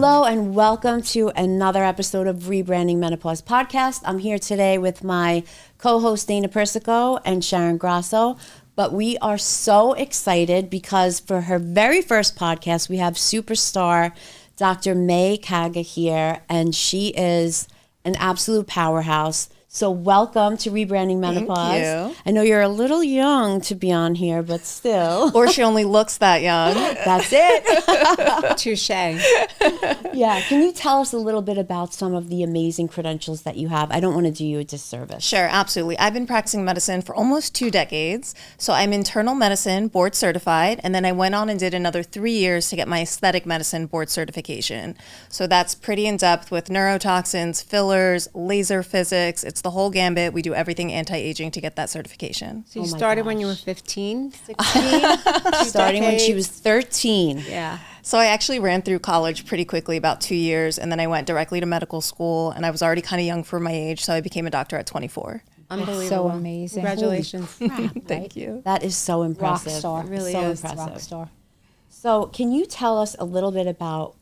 Hello and welcome to another episode of Rebranding Menopause podcast. I'm here today with my co-host Dana Persico and Sharon Grasso, but we are so excited because for her very first podcast, we have superstar Dr. Mai Kaga here, and she is an absolute powerhouse. So welcome to Rebranding Menopause. Thank you. I know you're a little young to be on here, but still. Or she only looks that young. That's it. Touche. Yeah. Can you tell us a little bit about some of the amazing credentials that you have? I don't want to do you a disservice. Sure, absolutely. I've been practicing medicine for almost 2 decades. So I'm internal medicine board certified, and then I went on and did another 3 years to get my aesthetic medicine board certification. So that's pretty in depth with neurotoxins, fillers, laser physics. It's the whole gambit. We do everything anti-aging to get that certification. So you started when you were 15, 16? Starting when she was 13. Yeah. So I actually ran through college pretty quickly, about 2 years, and then I went directly to medical school, and I was already kind of young for my age, so I became a doctor at 24. Unbelievable. So amazing. Congratulations. Thank you. That is so impressive. Rock star. It really so is. impressive. Rock star. So can you tell us a little bit about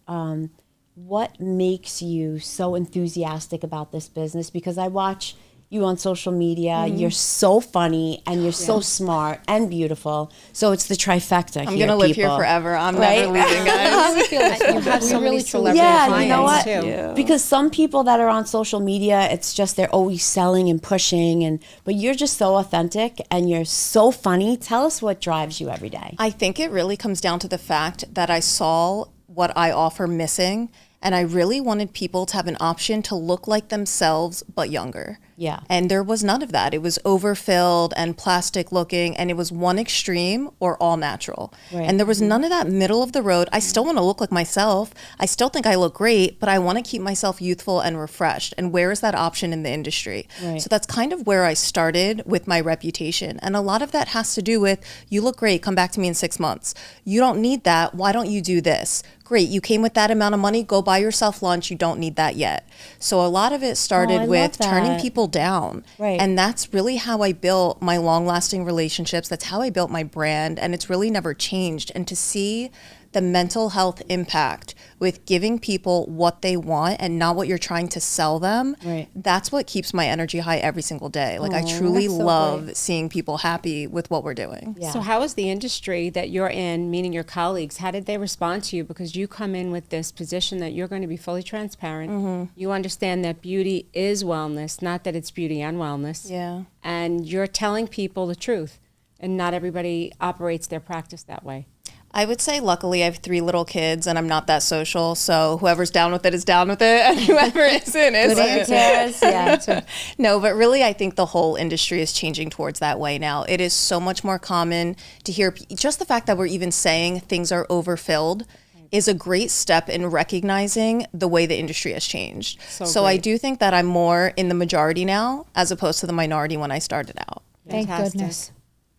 what makes you so enthusiastic about this business? Because I watch you on social media. You're so funny and you're so smart and beautiful. So it's the trifecta. I'm going to live here forever. I'm never leaving, guys. You have so many celebrity Yeah, clients you know what? too. Yeah. Because some people that are on social media, it's just they're always selling and pushing, but you're just so authentic and you're so funny. Tell us what drives you every day. I think it really comes down to the fact that I saw what I offer missing, and I really wanted people to have an option to look like themselves but younger. Yeah. And there was none of that. It was overfilled and plastic looking, and it was one extreme or all natural. Right. And there was none of that middle of the road. I still want to look like myself. I still think I look great, but I want to keep myself youthful and refreshed. And where is that option in the industry? Right. So that's kind of where I started with my reputation. And a lot of that has to do with, you look great, come back to me in 6 months. You don't need that. Why don't you do this? Great, you came with that amount of money, go buy yourself lunch. You don't need that yet. So a lot of it I started love with that. turning people down. Right. And that's really how I built my long-lasting relationships. That's how I built my brand, and it's really never changed. And to see the mental health impact with giving people what they want and not what you're trying to sell them, Right. that's what keeps my energy high every single day. Like I truly love seeing people happy with what we're doing. Yeah. So how is the industry that you're in, meaning your colleagues, how did they respond to you? Because you come in with this position that you're going to be fully transparent. You understand that beauty is wellness, not that it's beauty and wellness. Yeah. And you're telling people the truth. And not everybody operates their practice that way. I would say luckily I have 3 little kids and I'm not that social. So whoever's down with it is down with it, and whoever isn't isn't. Yeah. No, but really I think the whole industry is changing towards that way now. It is so much more common to hear just the fact that we're even saying things are overfilled is a great step in recognizing the way the industry has changed. So I do think that I'm more in the majority now as opposed to the minority when I started out. Thank Fantastic. goodness.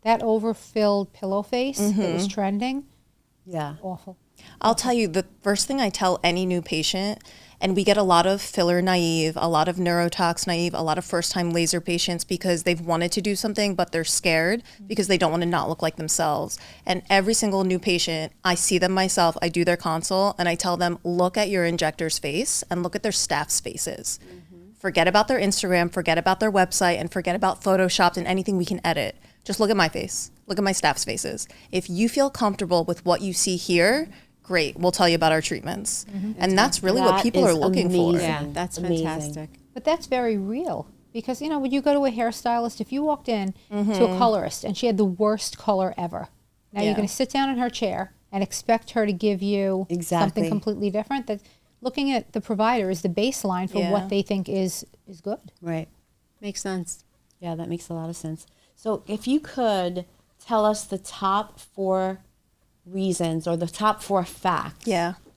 That overfilled pillow face that was trending, Yeah. awful. I'll tell you, the first thing I tell any new patient, and we get a lot of filler naive, a lot of neurotox naive, a lot of first-time laser patients because they've wanted to do something, but they're scared because they don't want to not look like themselves. And every single new patient, I see them myself, I do their consult, and I tell them, look at your injector's face and look at their staff's faces. Forget about their Instagram, forget about their website, and forget about Photoshopped and anything we can edit. Just look at my face. Look at my staff's faces. If you feel comfortable with what you see here, great. We'll tell you about our treatments. And that's really what That people are is looking for. amazing. Yeah, that's Amazing. fantastic. But that's very real because, when you go to a hairstylist, if you walked in to a colorist and she had the worst color ever, now you're going to sit down in her chair and expect her to give you Exactly. something completely different. That looking at the provider is the baseline for what they think is good. Right. Makes sense. Yeah, that makes a lot of sense. So if you could tell us the top 4 reasons or the top 4 facts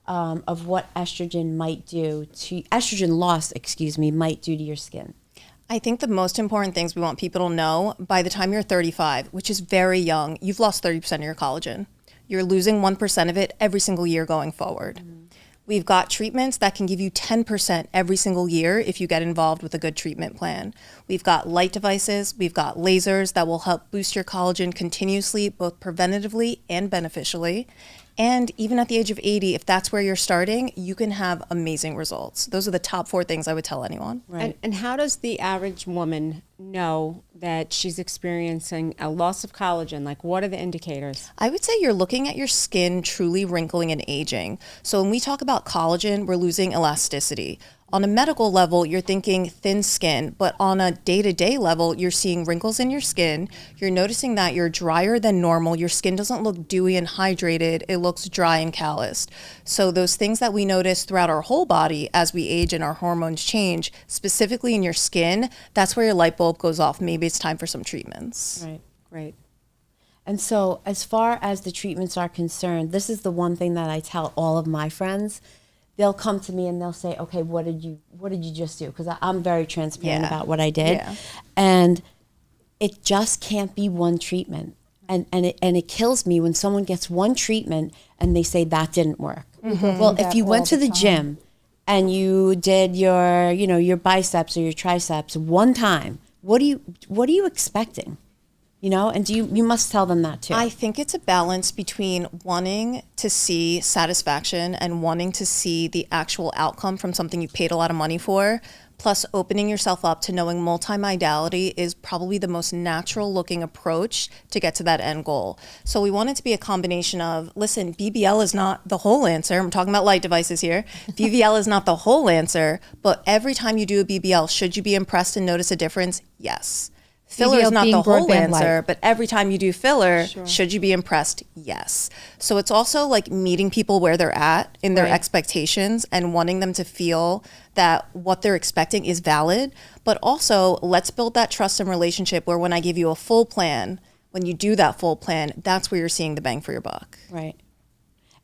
of what estrogen loss might do to your skin. I think the most important things we want people to know, by the time you're 35, which is very young, you've lost 30% of your collagen. You're losing 1% of it every single year going forward. We've got treatments that can give you 10% every single year if you get involved with a good treatment plan. We've got light devices, we've got lasers that will help boost your collagen continuously, both preventatively and beneficially. And even at the age of 80, if that's where you're starting, you can have amazing results. Those are the top 4 things I would tell anyone. Right. And how does the average woman know that she's experiencing a loss of collagen? Like, what are the indicators? I would say you're looking at your skin truly wrinkling and aging. So when we talk about collagen, we're losing elasticity. On a medical level, you're thinking thin skin, but on a day-to-day level, you're seeing wrinkles in your skin. You're noticing that you're drier than normal. Your skin doesn't look dewy and hydrated. It looks dry and calloused. So those things that we notice throughout our whole body as we age and our hormones change, specifically in your skin, that's where your light bulb goes off. Maybe it's time for some treatments. Right, great. And so as far as the treatments are concerned, this is the one thing that I tell all of my friends. They'll come to me and they'll say, okay, what did you just do? Because I'm very transparent about what I did. Yeah. And it just can't be one treatment. And it kills me when someone gets one treatment and they say that didn't work. Mm-hmm. Well, if you went to the gym and you did your biceps or your triceps one time, what are you expecting? And you must tell them that too. I think it's a balance between wanting to see satisfaction and wanting to see the actual outcome from something you paid a lot of money for, plus opening yourself up to knowing multimodality is probably the most natural looking approach to get to that end goal. So we want it to be a combination of, listen, BBL is not the whole answer. I'm talking about light devices here. BBL is not the whole answer, but every time you do a BBL, should you be impressed and notice a difference? Yes. Filler is not the whole answer, but every time you do filler, should you be impressed? Yes. So it's also like meeting people where they're at in their expectations and wanting them to feel that what they're expecting is valid. But also, let's build that trust and relationship where when I give you a full plan, when you do that full plan, that's where you're seeing the bang for your buck. Right.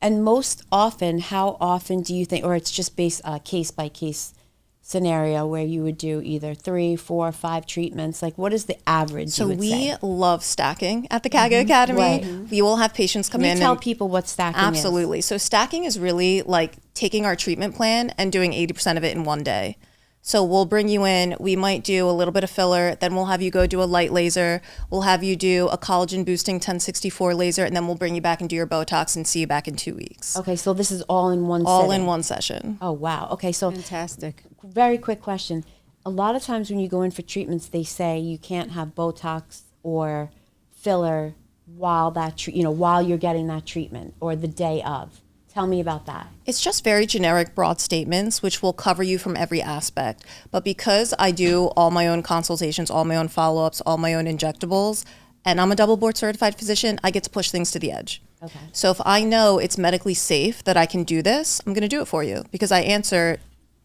And most often, how often do you think, or it's just based case by case scenario where you would do either 3, 4, 5 treatments? Like, what is the average? So we love stacking at the Kaga Academy. Right. We will have patients come in. Tell people what stacking is. So stacking is really like taking our treatment plan and doing 80% of it in one day. So we'll bring you in, we might do a little bit of filler, then we'll have you go do a light laser, we'll have you do a collagen boosting 1064 laser, and then we'll bring you back and do your Botox and see you back in 2 weeks. Okay, so this is all in one All in one session. Oh, wow. Okay, so fantastic. Very quick question. A lot of times when you go in for treatments, they say you can't have Botox or filler while while you're getting that treatment or the day of. Tell me about that. It's just very generic, broad statements, which will cover you from every aspect. But because I do all my own consultations, all my own follow-ups, all my own injectables, and I'm a double board certified physician, I get to push things to the edge. Okay. So if I know it's medically safe that I can do this, I'm going to do it for you because I answer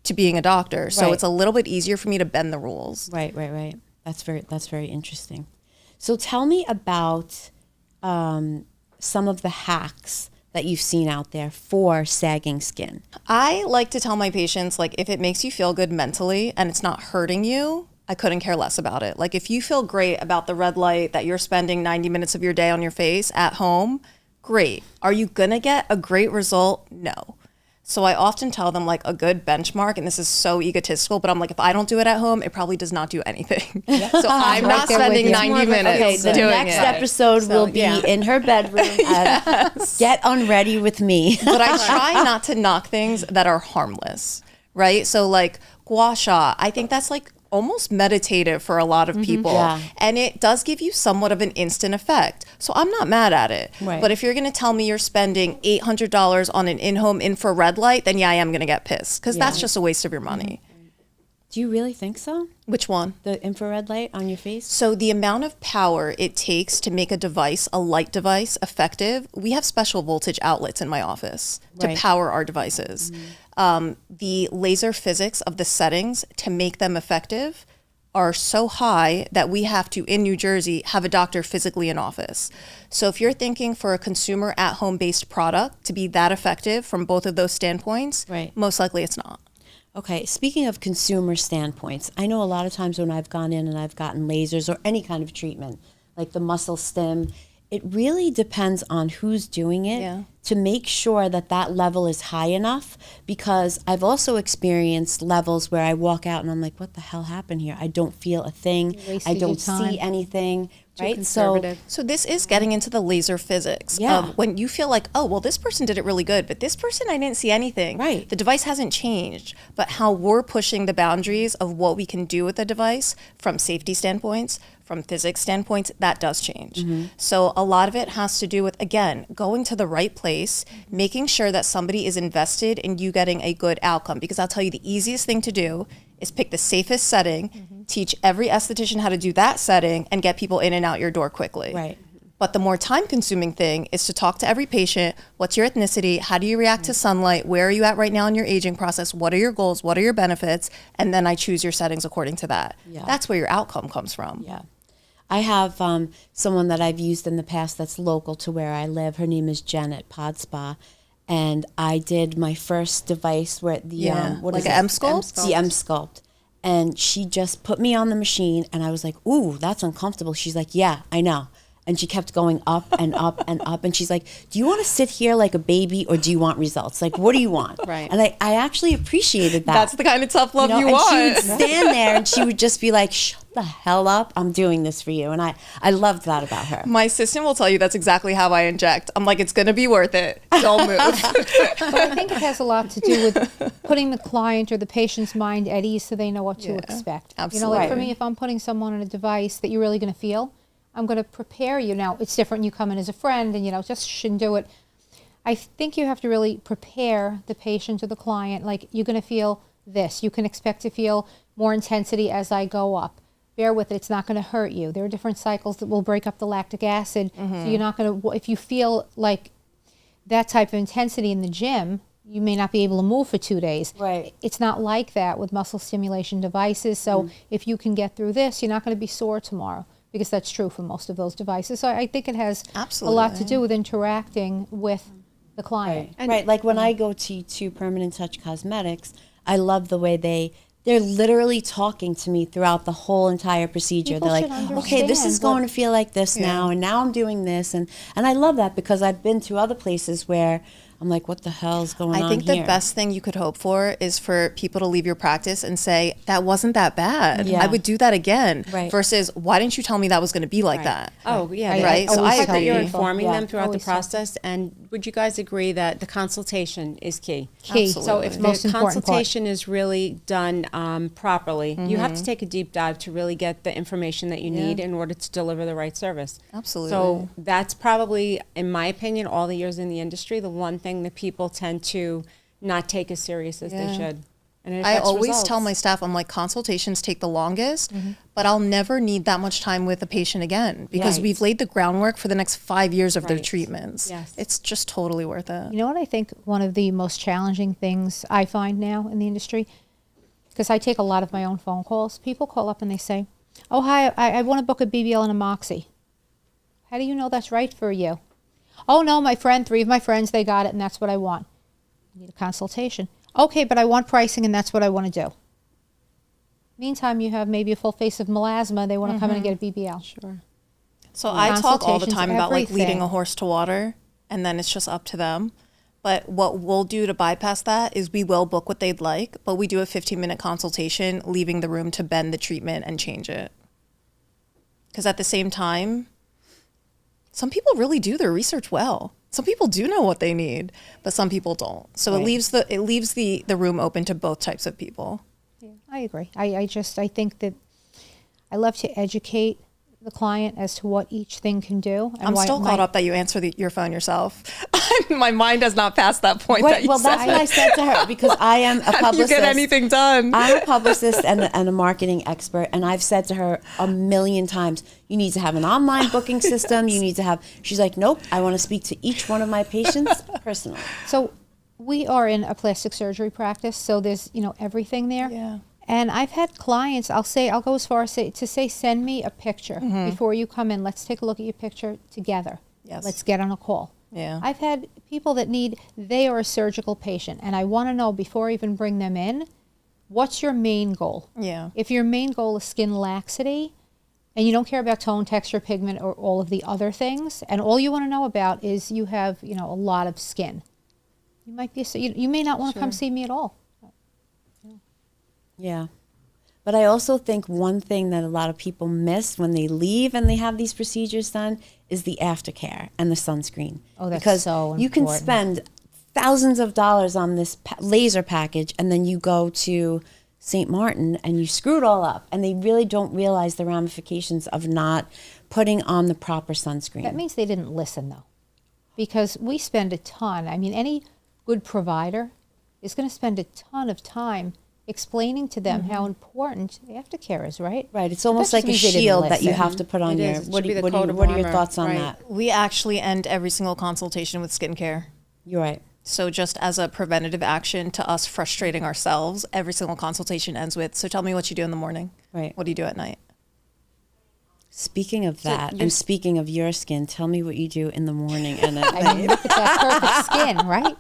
to being a doctor. So it's a little bit easier for me to bend the rules. Right. That's very interesting. So tell me about some of the hacks that you've seen out there for sagging skin. I like to tell my patients, like, if it makes you feel good mentally and it's not hurting you, I couldn't care less about it. Like, if you feel great about the red light that you're spending 90 minutes of your day on your face at home, great. Are you gonna get a great result? No. So I often tell them like a good benchmark, and this is so egotistical, but I'm like, if I don't do it at home, it probably does not do anything. Yeah. So I'm not spending 90 minutes the doing next episode will be in her bedroom. Get unready with me. But I try not to knock things that are harmless, right? So like gua sha, I think that's like almost meditative for a lot of people. Yeah. And it does give you somewhat of an instant effect. So I'm not mad at it. Right. But if you're going to tell me you're spending $800 on an in-home infrared light, then yeah, I am going to get pissed because that's just a waste of your money. Do you really think so? Which one? The infrared light on your face? So the amount of power it takes to make a device, a light device, effective, we have special voltage outlets in my office to power our devices. The laser physics of the settings to make them effective are so high that we have to, in New Jersey, have a doctor physically in office. So if you're thinking for a consumer at-home based product to be that effective from both of those standpoints, most likely it's not. Okay, speaking of consumer standpoints, I know a lot of times when I've gone in and I've gotten lasers or any kind of treatment, like the muscle stim, it really depends on who's doing it to make sure that that level is high enough, because I've also experienced levels where I walk out and I'm like, what the hell happened here? I don't feel a thing. I don't see anything. Right? So this is getting into the laser physics of when you feel like, oh, well, this person did it really good, but this person, I didn't see anything. Right. The device hasn't changed, but how we're pushing the boundaries of what we can do with the device from safety standpoints, from physics standpoints, that does change. So a lot of it has to do with, again, going to the right place, making sure that somebody is invested in you getting a good outcome. Because I'll tell you, the easiest thing to do is pick the safest setting, teach every esthetician how to do that setting, and get people in and out your door quickly. Right. But the more time-consuming thing is to talk to every patient. What's your ethnicity? How do you react to sunlight? Where are you at right now in your aging process? What are your goals? What are your benefits? And then I choose your settings according to that. That's where your outcome comes from. Yeah. I have someone that I've used in the past that's local to where I live. Her name is Jen at Pod Spa. And I did my first device where the, what like is it? an M-Sculpt? The M-Sculpt. And she just put me on the machine and I was like, ooh, that's uncomfortable. She's like, yeah, I know. And she kept going up and up and up. And she's like, do you want to sit here like a baby or do you want results? Like, what do you want? Right. And I actually appreciated that. That's the kind of tough love you and want. she would stand there and she would just be like, shut the hell up. I'm doing this for you. And I loved that about her. My assistant will tell you that's exactly how I inject. I'm like, it's going to be worth it. Don't move. But I think it has a lot to do with putting the client or the patient's mind at ease so they know what to expect. Absolutely. You know, like for me, if I'm putting someone on a device that you're really going to feel, I'm going to prepare you. Now, it's different. You come in as a friend and, just shouldn't do it. I think you have to really prepare the patient or the client. Like, you're going to feel this. You can expect to feel more intensity as I go up. Bear with it. It's not going to hurt you. There are different cycles that will break up the lactic acid. So you're not going to, if you feel like that type of intensity in the gym, you may not be able to move for 2 days. Right. It's not like that with muscle stimulation devices. So if you can get through this, you're not going to be sore tomorrow. Because that's true for most of those devices. So I think it has a lot to do with interacting with the client. Right. Like when I go to Permanent Touch Cosmetics, I love the way they're literally talking to me throughout the whole entire procedure. People They're like, okay, this is going to feel like this now, and now I'm doing this. And I love that because I've been to other places where I'm like, what the hell is going on here? I think the best thing you could hope for is for people to leave your practice and say, that wasn't that bad. I would do that again. Right. Versus, why didn't you tell me that was going to be like that? Oh, yeah. Right. So I agree. agree. You're informing them throughout the Always process. And would you guys agree that the consultation is key? Key. So if Most the important consultation is really done properly, you have to take a deep dive to really get the information that you need in order to deliver the right service. Absolutely. So that's probably, in my opinion, all the years in the industry, the one thing that people tend to not take as serious as they should. And it I affects always results. tell my staff, I'm like, consultations take the longest, but I'll never need that much time with a patient again because we've laid the groundwork for the next 5 years of their treatments. Yes. It's just totally worth it. You know what I think one of the most challenging things I find now in the industry, because I take a lot of my own phone calls, people call up and they say, oh, hi, I want to book a BBL and a Moxie. How do you know that's right for you? Oh, no, my friend, 3 of my friends, they got it and that's what I want. I need a consultation. Okay, but I want pricing and that's what I want to do. Meantime, you have maybe a full face of melasma. They want to come in and get a BBL. Sure. So I talk all the Consultations, time about like leading everything. a horse to water and then it's just up to them. But what we'll do to bypass that is we will book what they'd like, but we do a 15-minute consultation, leaving the room to bend the treatment and change it. Because at the same time, some people really do their research well. Some people do know what they need, but some people don't. So it leaves the room open to both types of people. Yeah, I agree. I think that I love to educate the client as to what each thing can do. And I'm why still it caught might- up that you answer your phone yourself. My mind has not passed that point. Right, that you well, said. that's what I said to her because I am a How do you publicist. get anything done? I'm a publicist and a marketing expert, and I've said to her a million times, you need to have an online booking system. You need to have, she's like, nope, I want to speak to each one of my patients personally. So we are in a plastic surgery practice, so there's, everything there. Yeah. And I've had clients, I'll go as far as to say, send me a picture before you come in. Let's take a look at your picture together. Yes. Let's get on a call. Yeah. I've had people that they are a surgical patient, and I want to know before I even bring them in, what's your main goal? Yeah. If your main goal is skin laxity, and you don't care about tone, texture, pigment, or all of the other things, and all you want to know about is you have, a lot of skin, you might be, you may not want to come see me at all. Yeah. But I also think one thing that a lot of people miss when they leave and they have these procedures done is the aftercare and the sunscreen. Oh, that's because so important. you can spend thousands of dollars on this laser package, and then you go to St. Martin and you screw it all up, and they really don't realize the ramifications of not putting on the proper sunscreen. That means they didn't listen, though, because we spend a ton. I mean, any good provider is going to spend a ton of time explaining to them how important aftercare is, right? Right. It's almost That like a just means they didn't shield that you listen. have to put on It your. is. It What should be the what coat of are your armor. thoughts on Right. that? We actually end every single consultation with skincare. You're right. So just as a preventative action to us frustrating ourselves, every single consultation ends with, so tell me what you do in the morning. Right. What do you do at night? Speaking of that, and speaking of your skin, tell me what you do in the morning and at I mean, night. look at that perfect skin, right?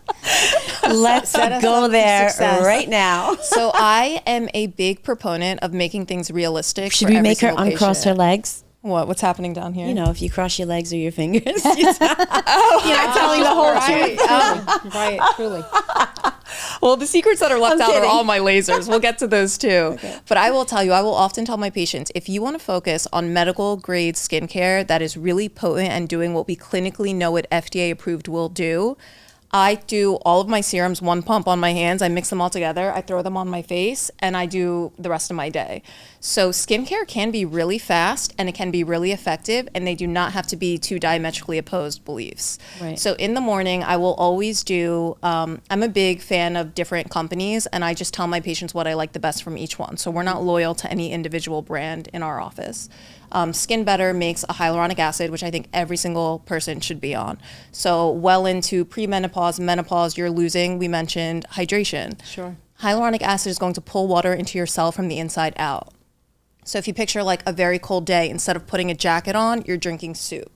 Let's go there right now. So I am a big proponent of making things realistic. Should for we every make her single uncross her patient. legs? What's happening down here? You know, if you cross your legs or your fingers, you're not telling the whole truth. Right, truly. Well, the secrets that are left I'm out are kidding. all my lasers. We'll get to those too. But I will tell you, I will often tell my patients, if you want to focus on medical grade skincare that is really potent and doing what we clinically know what FDA approved will do, I do all of my serums, one pump on my hands. I mix them all together. I throw them on my face, and I do the rest of my day. So skincare can be really fast, and it can be really effective, and they do not have to be two diametrically opposed beliefs. Right. So in the morning, I will always do, I'm a big fan of different companies, and I just tell my patients what I like the best from each one. So we're not loyal to any individual brand in our office. Skin Better makes a hyaluronic acid, which I think every single person should be on. So well into premenopause, menopause, you're losing, we mentioned hydration. Sure. Hyaluronic acid is going to pull water into your cell from the inside out. So if you picture like a very cold day, instead of putting a jacket on, you're drinking soup.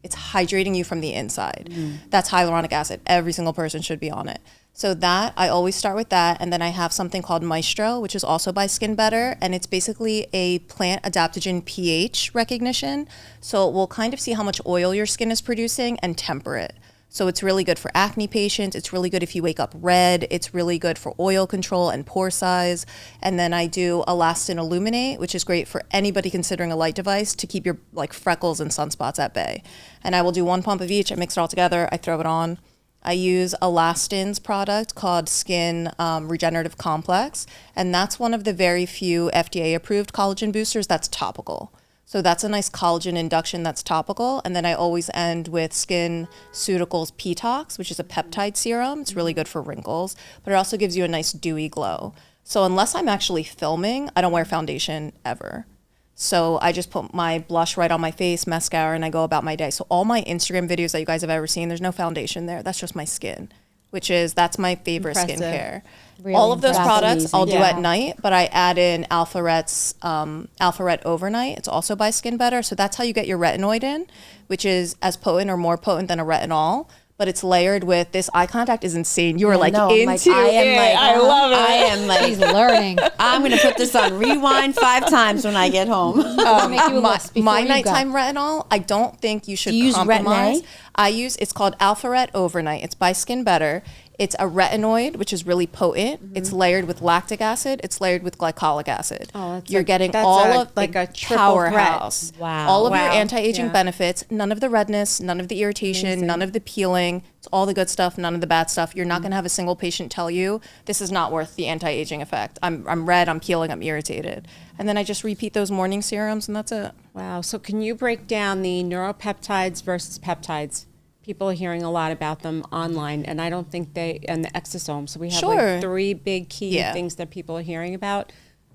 It's hydrating you from the inside. That's hyaluronic acid. Every single person should be on it. So that, I always start with that. And then I have something called Maestro, which is also by Skin Better. And it's basically a plant adaptogen pH recognition. So it will kind of see how much oil your skin is producing and temper it. So it's really good for acne patients. It's really good if you wake up red. It's really good for oil control and pore size. And then I do Elastin Illuminate, which is great for anybody considering a light device to keep your like freckles and sunspots at bay. And I will do one pump of each. I mix it all together. I throw it on. I use Elastin's product called Skin Regenerative Complex. And that's one of the very few FDA-approved collagen boosters that's topical. So that's a nice collagen induction that's topical. And then I always end with Skin Ceuticals Petox, which is a peptide serum. It's really good for wrinkles, but it also gives you a nice dewy glow. So unless I'm actually filming, I don't wear foundation ever. So I just put my blush right on my face, mascara, and I go about my day. So all my Instagram videos that you guys have ever seen, there's no foundation there. That's just my skin, that's my favorite Impressive. skincare. Really all of those impressive. products Amazing. I'll do Yeah. at night, but I add in Alpharet's Alpharet Overnight. It's also by Skin Better. So that's how you get your retinoid in, which is as potent or more potent than a retinol. But it's layered with this eye contact is insane. You are like No, into I am it. like, I love it. I am like, She's learning. I'm going to put this on rewind 5 times when I get home. Make you a list before My you nighttime go. retinol, I don't think you should Do you use compromise. Retin-A? It's called Alpharet Overnight. It's by Skin Better. It's a retinoid, which is really potent. It's layered with lactic acid. It's layered with glycolic acid. Oh, that's You're like- getting that's all a- of like the a triple powerhouse. threat. Wow. All of your Wow. anti-aging Yeah. benefits, none of the redness, none of the irritation, none of the peeling. It's all the good stuff, none of the bad stuff. You're not going to have a single patient tell you, this is not worth the anti-aging effect. I'm red, I'm peeling, I'm irritated. And then I just repeat those morning serums, and that's it. Wow. So can you break down the neuropeptides versus peptides? People are hearing a lot about them online, and I don't think and the exosomes. So we have Sure. like 3 big key Yeah. things that people are hearing about.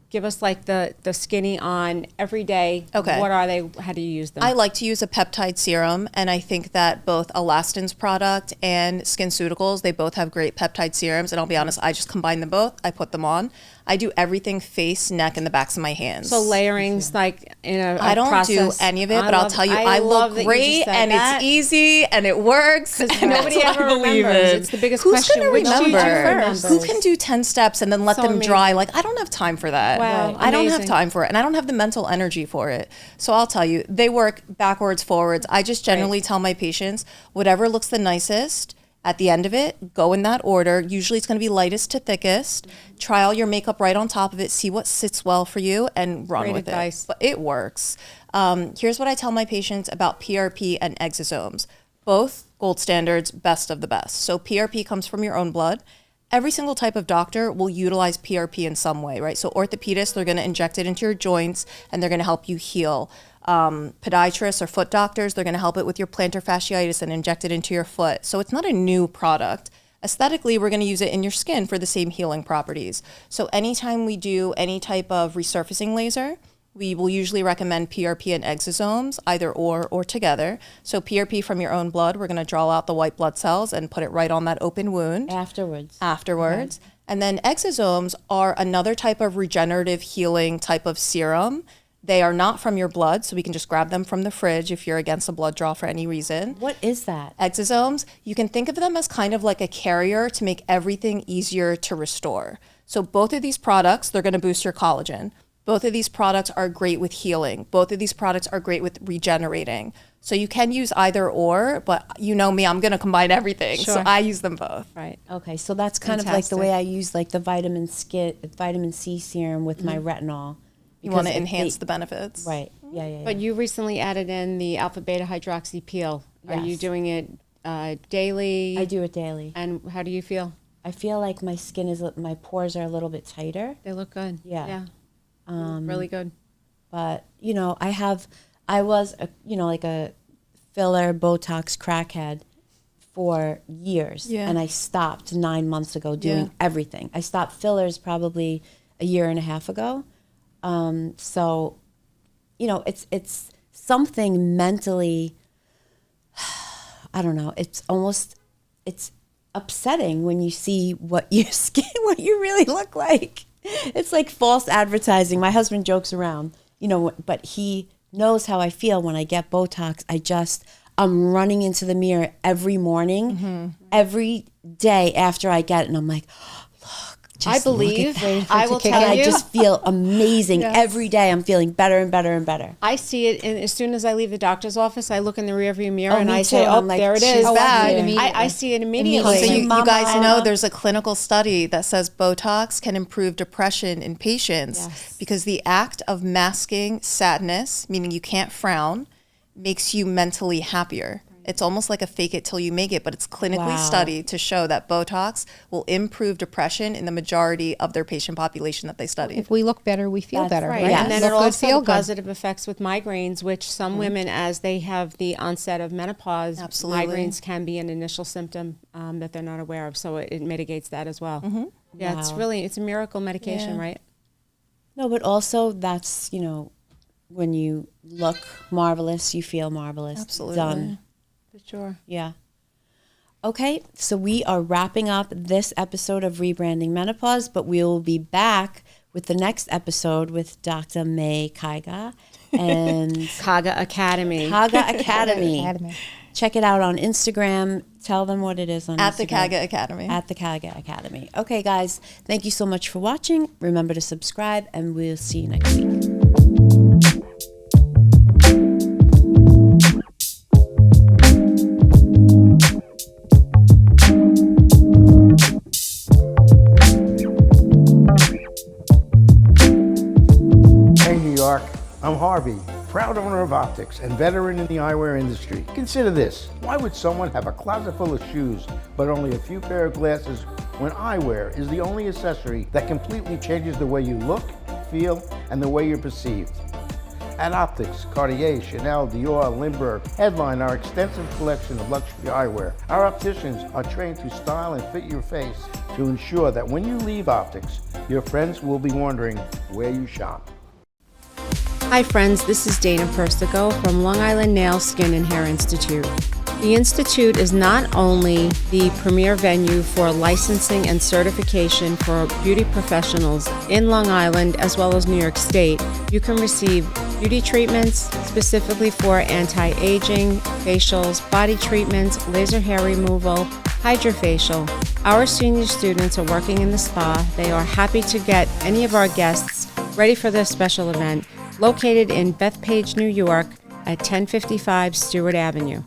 Give us like the skinny on every day. Okay. What are they? How do you use them? I like to use a peptide serum, and I think that both Elastin's product and SkinCeuticals, they both have great peptide serums, and I'll be honest, I just combine them both. I put them on. I do everything face, neck, and the backs of my hands. so layering's like in a I don't process. do any of it, but I'll tell you, I love look that you great, just said and that. it's easy, and it works. and Nobody that's ever what I believe remembers. in. It's the biggest Who's question. gonna Which do you do remember? first? Who can do 10 steps and then let So them amazing. dry? Like, I don't have time for that. Wow. I don't have Amazing. time for it, and I don't have the mental energy for it. So I'll tell you, they work backwards, forwards. I just generally tell my patients, whatever looks the nicest at the end of it, go in that order. Usually it's going to be lightest to thickest. Try all your makeup right on top of it, see what sits well for you, and run Great with advice. it. But it works. Here's what I tell my patients about PRP and exosomes. Both gold standards, best of the best. So PRP comes from your own blood. Every single type of doctor will utilize PRP in some way, right? So orthopedists, they're going to inject it into your joints and they're going to help you heal. Podiatrists or foot doctors, they're going to help it with your plantar fasciitis and inject it into your foot. So it's not a new product. Aesthetically, we're going to use it in your skin for the same healing properties. So anytime we do any type of resurfacing laser, we will usually recommend PRP and exosomes, either or together. So PRP from your own blood, we're going to draw out the white blood cells and put it right on that open wound. Afterwards. Okay. And then exosomes are another type of regenerative healing type of serum. They are not from your blood, so we can just grab them from the fridge if you're against a blood draw for any reason. What is that? Exosomes, you can think of them as kind of like a carrier to make everything easier to restore. So both of these products, they're going to boost your collagen. Both of these products are great with healing. Both of these products are great with regenerating. So you can use either or, but you know me, I'm going to combine everything. Sure. So I use them both. Right. Okay, so that's kind of like Fantastic. the way I use like the vitamin C serum with my retinol. You want to because enhance the benefits. Right. Yeah. But you recently added in the alpha beta hydroxy peel. Are you Yes. doing it daily? I do it daily. And how do you feel? I feel like my skin is, my pores are a little bit tighter, They look good. Yeah. Really good. but you know, I was like a filler Botox crackhead for years, Yeah. and I stopped 9 months ago doing Yeah. everything. I stopped fillers probably a year and a half ago. So, you know, it's something mentally, I don't know, it's upsetting when you see what your skin, what you really look like. It's like false advertising. My husband jokes around, you know, but he knows how I feel when I get Botox. I'm running into the mirror every morning, every day after I get it, and I'm like, I believe, I will and tell I you, just feel amazing Yes. every day. I'm feeling better and better and better. I see it, and as soon as I leave the doctor's office, I look in the rearview mirror and me I too. say, "Oh, I'm like, there it she's is." back. I see it immediately. So you Mama, guys know Mama. there's a clinical study that says Botox can improve depression in patients because the act of masking sadness, meaning you can't frown, makes you mentally happier. It's almost like a fake it till you make it, but it's clinically Wow. studied to show that Botox will improve depression in the majority of their patient population that they studied. If we look better, we feel That's better, right. right? Yes. And then Look it good, also feel the good. positive effects with migraines, which some women, as they have the onset of menopause, Absolutely. migraines can be an initial symptom that they're not aware of. So it mitigates that as well. Yeah, it's a miracle medication, Yeah. right? No, but also that's, you know, when you look marvelous, you feel marvelous. Absolutely. Done. For sure. Yeah. Okay, so we are wrapping up this episode of Rebranding Menopause, but we will be back with the next episode with Dr. Mai Kaga and Kaga Academy. Kaga Academy. Academy. Check it out on Instagram. Tell them what it is on At the Instagram. Kaga Academy. At the Kaga Academy. Okay, guys, thank you so much for watching. Remember to subscribe, and we'll see you next week. Hey, New York. I'm Harvey, proud owner of Optics and veteran in the eyewear industry. Consider this. Why would someone have a closet full of shoes but only a few pair of glasses when eyewear is the only accessory that completely changes the way you look, feel, and the way you're perceived? At Optics, Cartier, Chanel, Dior, Lindbergh headline our extensive collection of luxury eyewear. Our opticians are trained to style and fit your face to ensure that when you leave Optics, your friends will be wondering where you shop. Hi friends, this is Dana Persico from Long Island Nail, Skin and Hair Institute. The Institute is not only the premier venue for licensing and certification for beauty professionals in Long Island as well as New York State. You can receive beauty treatments specifically for anti-aging, facials, body treatments, laser hair removal, hydrofacial. Our senior students are working in the spa. They are happy to get any of our guests ready for this special event located in Bethpage, New York at 1055 Stewart Avenue.